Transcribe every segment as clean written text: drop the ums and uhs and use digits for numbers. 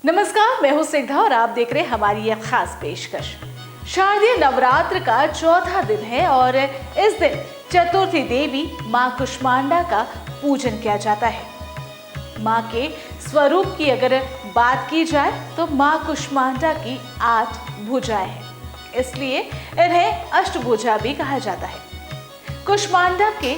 नमस्कार, मैं हूं स्निग्धा और आप देख रहे हैं हमारी यह खास पेशकश। शारदीय नवरात्र का चौथा दिन है और इस दिन चतुर्थी देवी मां कुष्मांडा का पूजन किया जाता है। मां के स्वरूप की अगर बात की जाए तो मां कुष्मांडा की 8 भुजाएं हैं, इसलिए इन्हें अष्टभुजा भी कहा जाता है। कुष्मांडा के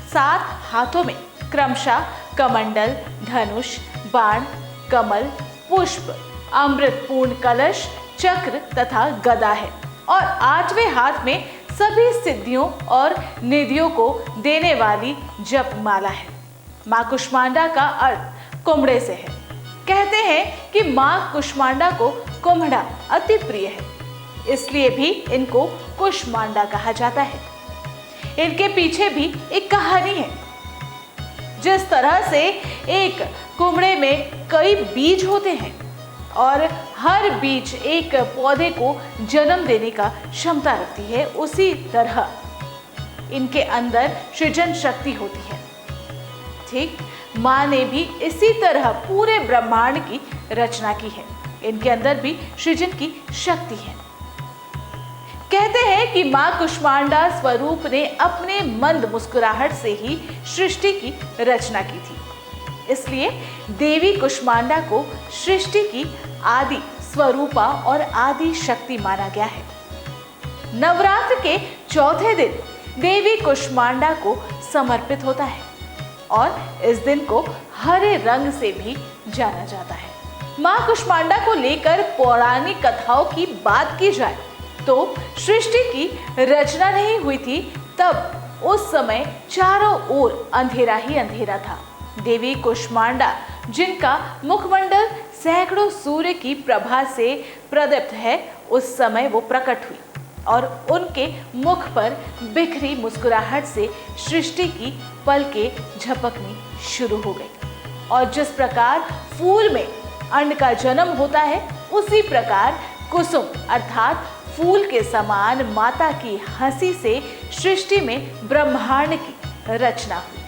7 हाथों में क्रमशः कमंडल, धनुष, बाण, कमल, पुष्प, अमृतपूर्ण कलश, चक्र तथा गदा है और 8वें हाथ में सभी सिद्धियों और निधियों को देने वाली जप माला है। मां कुष्मांडा का अर्थ कुम्हड़े से है। कहते हैं कि मां कुष्मांडा को कुम्हड़ा अति प्रिय है, इसलिए भी इनको कुष्मांडा कहा जाता है। इनके पीछे भी एक कहानी है। जिस तरह से एक कुम्हड़े में कई बीज होते हैं और हर बीज एक पौधे को जन्म देने का क्षमता रखती है, उसी तरह इनके अंदर सृजन शक्ति होती है। ठीक मां ने भी इसी तरह पूरे ब्रह्मांड की रचना की है। इनके अंदर भी सृजन की शक्ति है। कहते हैं कि मां कुष्मांडा स्वरूप ने अपने मंद मुस्कुराहट से ही सृष्टि की रचना की थी, इसलिए देवी कुष्मांडा को सृष्टि की आदि स्वरूपा और आदि शक्ति माना गया है। नवरात्र के चौथे दिन देवी कुष्मांडा को समर्पित होता है और इस दिन को हरे रंग से भी जाना जाता है। मां कुष्मांडा को लेकर पौराणिक कथाओं की बात की जाए तो सृष्टि की रचना नहीं हुई थी, तब उस समय चारों ओर अंधेरा ही अंधेरा था। देवी कुष्मांडा, जिनका मुखमंडल सैकड़ों सूर्य की प्रभा से प्रदीप्त है, उस समय वो प्रकट हुई और उनके मुख पर बिखरी मुस्कुराहट से सृष्टि की पलकें झपकनी शुरू हो गई। और जिस प्रकार फूल में अन्न का जन्म होता है, उसी प्रकार कुसुम अर्थात फूल के समान माता की हंसी से सृष्टि में ब्रह्मांड की रचना हुई।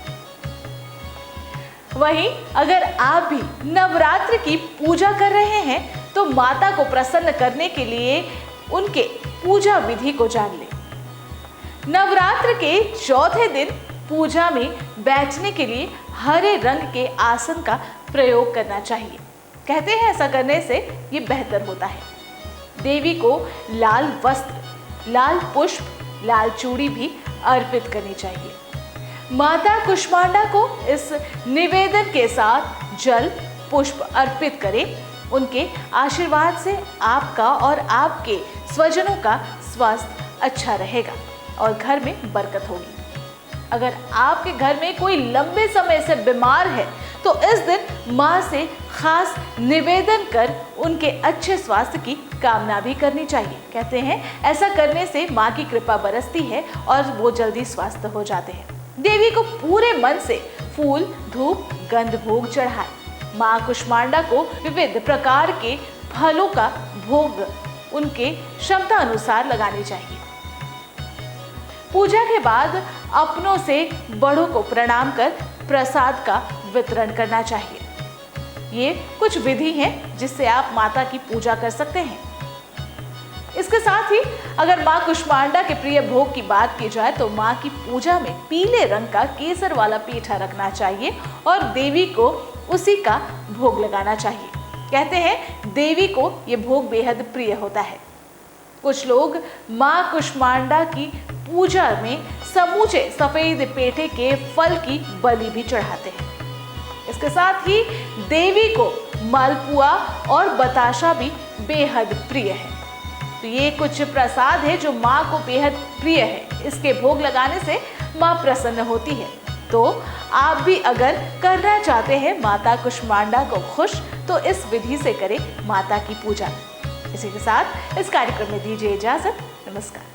वहीं अगर आप भी नवरात्र की पूजा कर रहे हैं तो माता को प्रसन्न करने के लिए उनके पूजा विधि को जान लें। नवरात्र के चौथे दिन पूजा में बैठने के लिए हरे रंग के आसन का प्रयोग करना चाहिए। कहते हैं ऐसा करने से ये बेहतर होता है। देवी को लाल वस्त्र, लाल पुष्प, लाल चूड़ी भी अर्पित करनी चाहिए। माता कुष्मांडा को इस निवेदन के साथ जल पुष्प अर्पित करें। उनके आशीर्वाद से आपका और आपके स्वजनों का स्वास्थ्य अच्छा रहेगा और घर में बरकत होगी। अगर आपके घर में कोई लंबे समय से बीमार है तो इस दिन मां से खास निवेदन कर उनके अच्छे स्वास्थ्य की कामना भी करनी चाहिए। कहते हैं ऐसा करने से मां की कृपा बरसती है और वो जल्दी स्वस्थ हो जाते हैं। देवी को पूरे मन से फूल, धूप, गंध भोग चढ़ाए। मां कुष्मांडा को विविध प्रकार के फलों का भोग उनके क्षमता अनुसार लगानी चाहिए। पूजा के बाद अपनों से बड़ों को प्रणाम कर प्रसाद का वितरण करना चाहिए। ये कुछ विधि हैं जिससे आप माता की पूजा कर सकते हैं। इसके साथ ही अगर मां कुष्मांडा के प्रिय भोग की बात की जाए तो मां की पूजा में पीले रंग का केसर वाला पीठा रखना चाहिए और देवी को उसी का भोग लगाना चाहिए। कहते हैं देवी को ये भोग बेहद प्रिय होता है। कुछ लोग मां कुष्मांडा की पूजा में समूचे सफेद पेठे के फल की बलि भी चढ़ाते हैं। इसके साथ ही देवी को मालपुआ और बताशा भी बेहद प्रिय है। तो ये कुछ प्रसाद है जो मां को बेहद प्रिय है। इसके भोग लगाने से मां प्रसन्न होती है। तो आप भी अगर करना चाहते हैं माता कुष्मांडा को खुश, तो इस विधि से करें माता की पूजा। इसी के साथ इस कार्यक्रम में दीजिए इजाजत। नमस्कार।